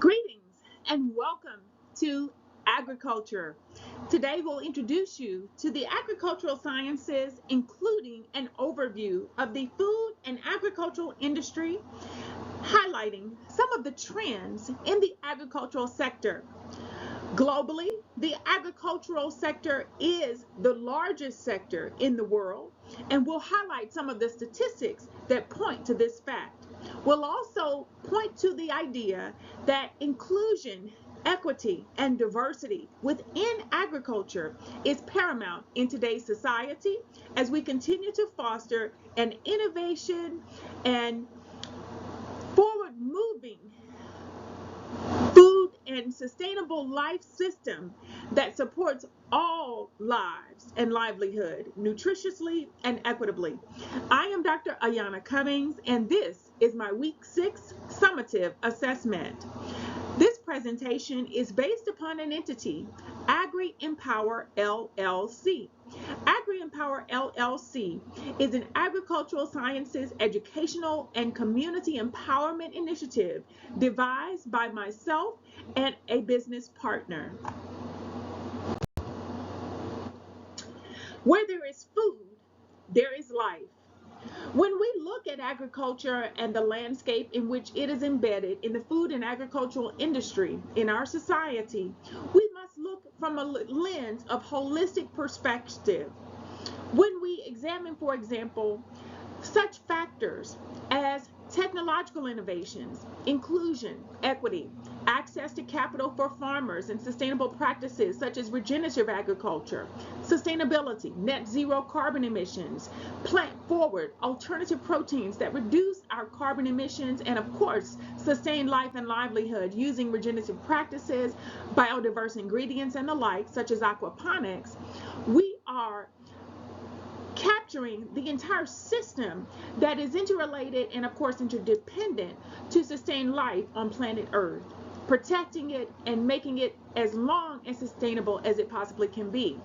Greetings and welcome to agriculture. Today we'll introduce you to the agricultural sciences, including an overview of the food and agricultural industry, highlighting some of the trends in the agricultural sector. Globally, the agricultural sector is the largest sector in the world, and we'll highlight some of the statistics that point to this fact. We'll also point to the idea that inclusion, equity, and diversity within agriculture is paramount in today's society as we continue to foster an innovation and forward moving food and sustainable life system that supports all lives and livelihood nutritiously and equitably. I am Dr. Ayanna Cummings, and this is my Week 6 summative assessment. This presentation is based upon an entity, AgriEmpower LLC. AgriEmpower LLC is an agricultural sciences educational and community empowerment initiative devised by myself and a business partner. Where there is food, there is life. When we look at agriculture and the landscape in which it is embedded in the food and agricultural industry in our society, we must look from a lens of holistic perspective. When we examine, for example, such factors as technological innovations, inclusion, equity, access to capital for farmers, and sustainable practices such as regenerative agriculture, sustainability, net zero carbon emissions, plant forward alternative proteins that reduce our carbon emissions, and of course, sustain life and livelihood using regenerative practices, biodiverse ingredients, and the like, such as aquaponics, we are capturing the entire system that is interrelated and of course interdependent to sustain life on planet Earth, protecting it and making it as long and sustainable as it possibly can be.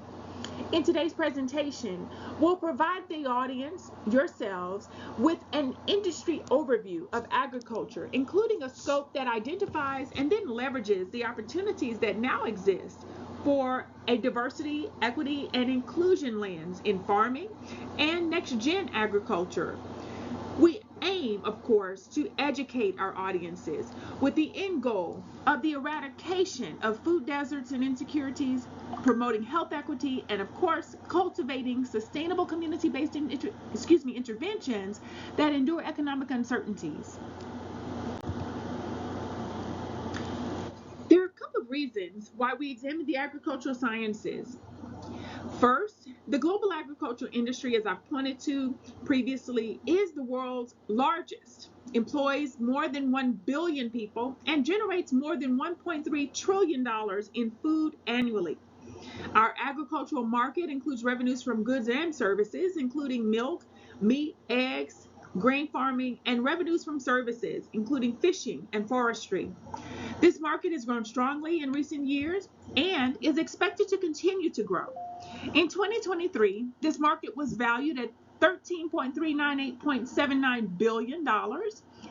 In today's presentation, we'll provide the audience, yourselves, with an industry overview of agriculture, including a scope that identifies and then leverages the opportunities that now exist for a diversity, equity, and inclusion lens in farming and next-gen agriculture. We aim, of course, to educate our audiences with the end goal of the eradication of food deserts and insecurities, promoting health equity, and of course, cultivating sustainable community-based interventions that endure economic uncertainties. There are a couple of reasons why we examine the agricultural sciences. First, the global agricultural industry, as I've pointed to previously, is the world's largest, employs more than 1 billion people, and generates more than $1.3 trillion in food annually. Our agricultural market includes revenues from goods and services, including milk, meat, eggs, grain farming, and revenues from services, including fishing and forestry. This market has grown strongly in recent years and is expected to continue to grow. In 2023, this market was valued at $13.398.79 billion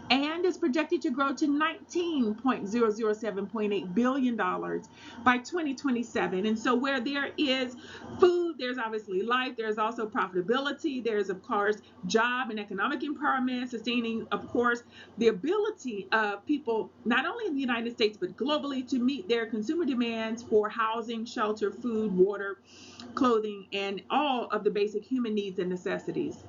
and is projected to grow to $19.007.8 billion by 2027. And so where there is food, there's obviously life, there's also profitability, there's of course job and economic empowerment, sustaining of course the ability of people not only in the United States but globally to meet their consumer demands for housing, shelter, food, water, clothing, and all of the basic human needs and necessities.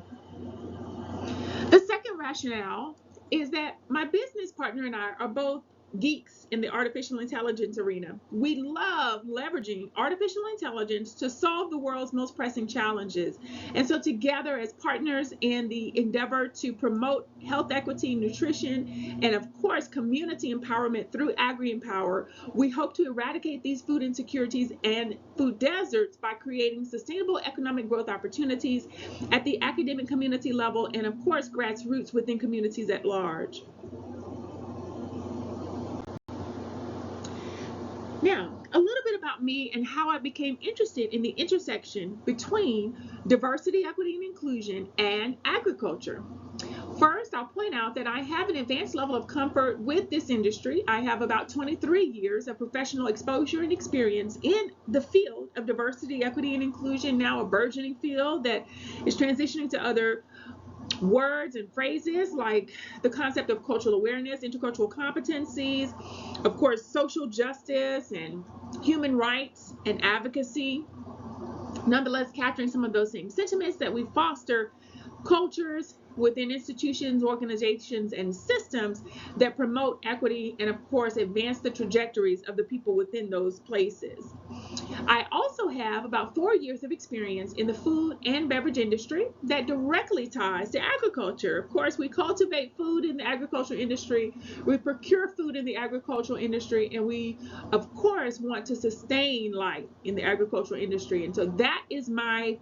The second rationale is that my business partner and I are both geeks in the artificial intelligence arena. We love leveraging artificial intelligence to solve the world's most pressing challenges. And so together as partners in the endeavor to promote health equity, nutrition, and of course community empowerment through AgriEmpower, we hope to eradicate these food insecurities and food deserts by creating sustainable economic growth opportunities at the academic community level and of course grassroots within communities at large. Now, a little bit about me and how I became interested in the intersection between diversity, equity, and inclusion and agriculture. First, I'll point out that I have an advanced level of comfort with this industry. I have about 23 years of professional exposure and experience in the field of diversity, equity, and inclusion, now a burgeoning field that is transitioning to other words and phrases like the concept of cultural awareness, intercultural competencies, of course, social justice and human rights and advocacy. Nonetheless, capturing some of those same sentiments that we foster cultures within institutions, organizations, and systems that promote equity and, of course, advance the trajectories of the people within those places. I also have about 4 years of experience in the food and beverage industry that directly ties to agriculture. Of course, we cultivate food in the agricultural industry, we procure food in the agricultural industry, and we, of course, want to sustain life in the agricultural industry. And so that is my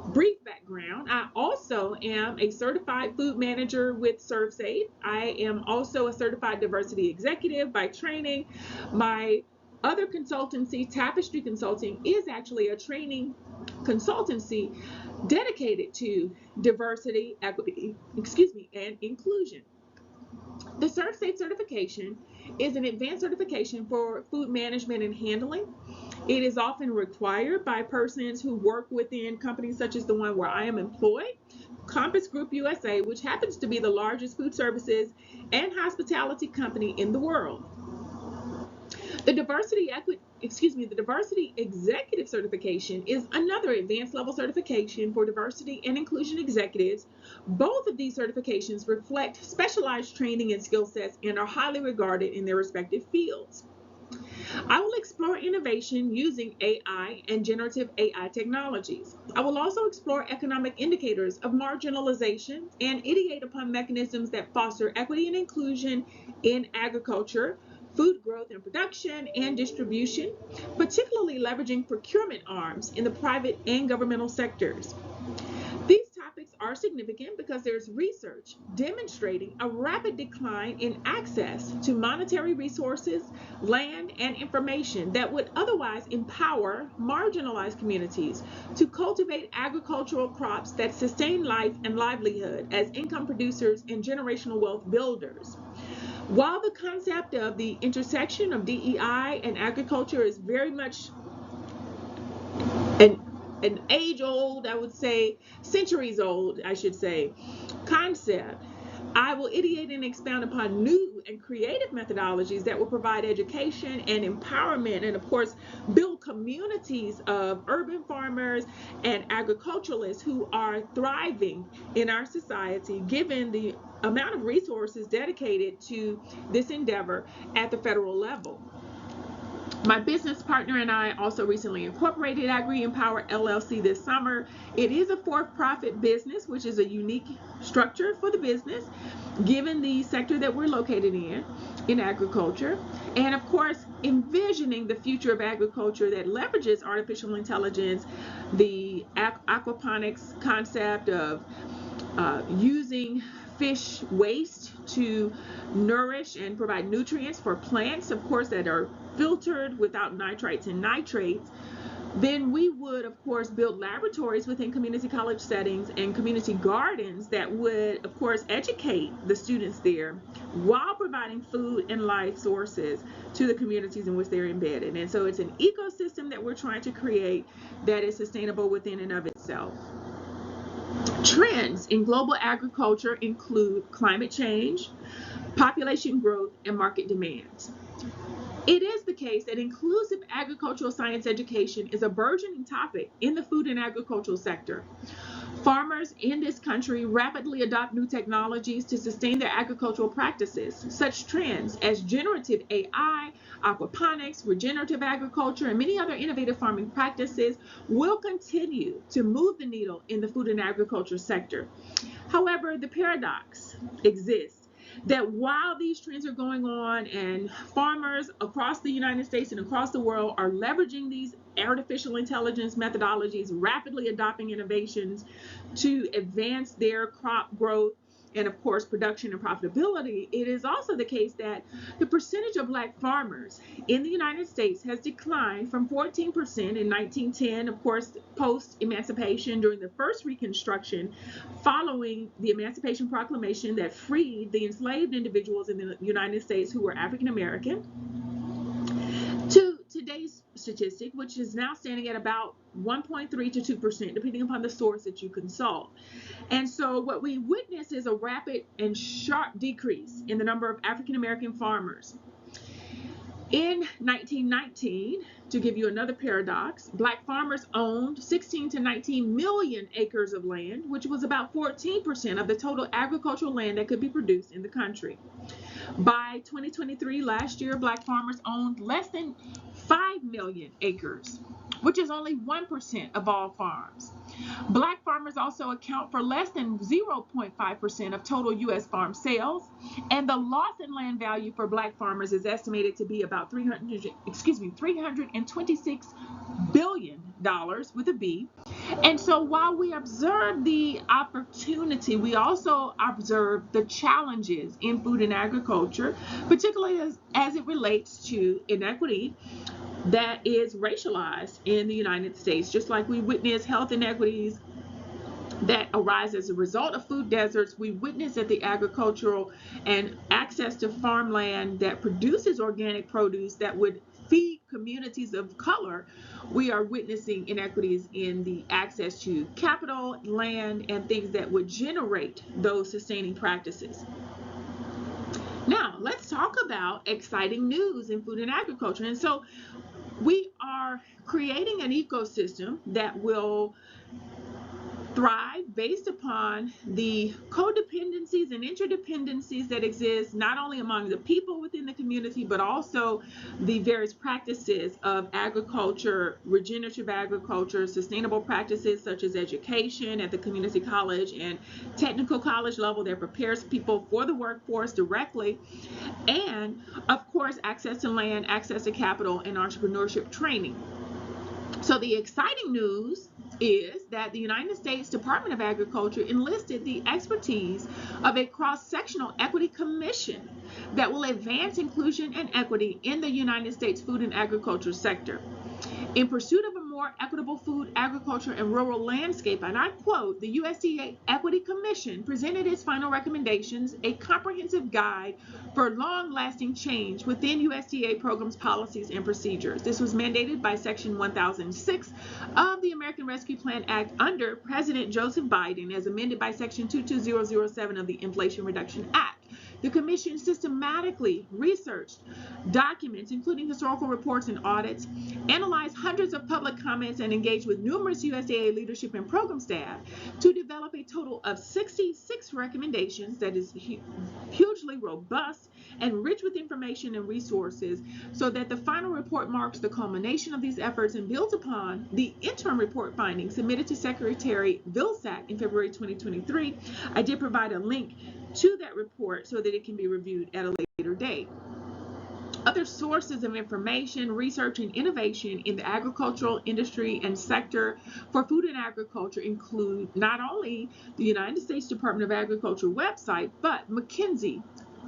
brief background. I also am a certified food manager with ServSafe. I am also a certified diversity executive by training. My other consultancy, Tapestry Consulting, is actually a training consultancy dedicated to diversity, equity, and inclusion. The ServSafe certification is an advanced certification for food management and handling. It is often required by persons who work within companies such as the one where I am employed, Compass Group USA, which happens to be the largest food services and hospitality company in the world. The diversity executive certification is another advanced level certification for diversity and inclusion executives. Both of these certifications reflect specialized training and skill sets and are highly regarded in their respective fields. I will explore innovation using AI and generative AI technologies. I will also explore economic indicators of marginalization and ideate upon mechanisms that foster equity and inclusion in agriculture, food growth and production, and distribution, particularly leveraging procurement arms in the private and governmental sectors. These topics are significant because there's research demonstrating a rapid decline in access to monetary resources, land, and information that would otherwise empower marginalized communities to cultivate agricultural crops that sustain life and livelihood as income producers and generational wealth builders. While the concept of the intersection of DEI and agriculture is very much an age-old, I would say, centuries-old, I should say, concept, I will ideate and expound upon new and creative methodologies that will provide education and empowerment and, of course, build communities of urban farmers and agriculturalists who are thriving in our society, given the amount of resources dedicated to this endeavor at the federal level. My business partner and I also recently incorporated AgriEmpower LLC this summer. It is a for-profit business, which is a unique structure for the business, given the sector that we're located in agriculture. And of course, envisioning the future of agriculture that leverages artificial intelligence, the aquaponics concept of using fish waste to nourish and provide nutrients for plants, of course, that are filtered without nitrites and nitrates. Then we would, of course, build laboratories within community college settings and community gardens that would, of course, educate the students there while providing food and life sources to the communities in which they're embedded. And so it's an ecosystem that we're trying to create that is sustainable within and of itself. Trends in global agriculture include climate change, population growth, and market demands. It is the case that inclusive agricultural science education is a burgeoning topic in the food and agricultural sector. Farmers in this country rapidly adopt new technologies to sustain their agricultural practices. Such trends as generative AI, aquaponics, regenerative agriculture, and many other innovative farming practices will continue to move the needle in the food and agriculture sector. However, the paradox exists that while these trends are going on and farmers across the United States and across the world are leveraging these artificial intelligence methodologies, rapidly adopting innovations to advance their crop growth and of course production and profitability, it is also the case that the percentage of Black farmers in the United States has declined from 14% in 1910, of course, post-emancipation during the first Reconstruction, following the Emancipation Proclamation that freed the enslaved individuals in the United States who were African American, to today's statistic, which is now standing at about 1.3 to 2%, depending upon the source that you consult. And so what we witness is a rapid and sharp decrease in the number of African American farmers. In 1919, to give you another paradox, Black farmers owned 16 to 19 million acres of land, which was about 14% of the total agricultural land that could be produced in the country. By 2023, last year, Black farmers owned less than 5 million acres, which is only 1% of all farms. Black farmers also account for less than 0.5% of total U.S. farm sales, and the loss in land value for Black farmers is estimated to be about $326 billion with a B. And so while we observe the opportunity, we also observe the challenges in food and agriculture, particularly as it relates to inequity that is racialized in the United States, just like we witness health inequities that arise as a result of food deserts. We witness that the agricultural and access to farmland that produces organic produce that would feed communities of color, we are witnessing inequities in the access to capital, land, and things that would generate those sustaining practices. Now, let's talk about exciting news in food and agriculture. And so we are creating an ecosystem that will thrive based upon the codependencies and interdependencies that exist not only among the people within the community, but also the various practices of agriculture, regenerative agriculture, sustainable practices such as education at the community college and technical college level that prepares people for the workforce directly, and of course access to land, access to capital, and entrepreneurship training. So the exciting news is that the United States Department of Agriculture enlisted the expertise of a cross-sectional equity commission that will advance inclusion and equity in the United States food and agriculture sector. In pursuit of a more equitable food, agriculture, and rural landscape, and I quote, the USDA Equity Commission presented its final recommendations, a comprehensive guide for long-lasting change within USDA programs, policies, and procedures. This was mandated by Section 1006 of the American Rescue Plan Act under President Joseph Biden, as amended by Section 22007 of the Inflation Reduction Act. The Commission systematically researched documents, including historical reports and audits, analyzed hundreds of public comments, and engaged with numerous USDA leadership and program staff to develop a total of 66 recommendations that is hugely robust and rich with information and resources, so that the final report marks the culmination of these efforts and builds upon the interim report findings submitted to Secretary Vilsack in February 2023. I did provide a link to that report so that it can be reviewed at a later date. Other sources of information, research, and innovation in the agricultural industry and sector for food and agriculture include not only the United States Department of Agriculture website, but McKinsey,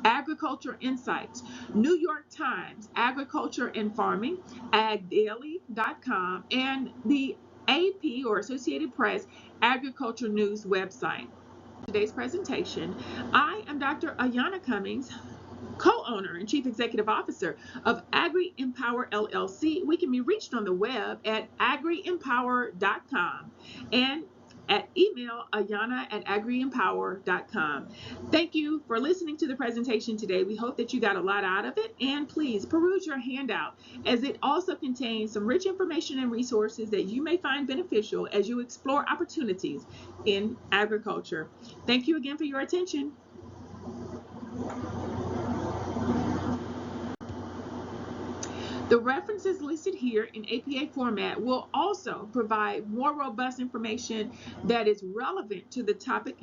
Agriculture Insights, New York Times, Agriculture and Farming, agdaily.com, and the AP or Associated Press Agriculture News website. Today's presentation, I am Dr. Ayanna Cummings, co-owner and chief executive officer of AgriEmpower LLC. We can be reached on the web at agriempower.com and at email ayanna@agriempower.com. Thank you for listening to the presentation today. We hope that you got a lot out of it, and please peruse your handout, as it also contains some rich information and resources that you may find beneficial as you explore opportunities in agriculture. Thank you again for your attention. The references listed here in APA format will also provide more robust information that is relevant to the topic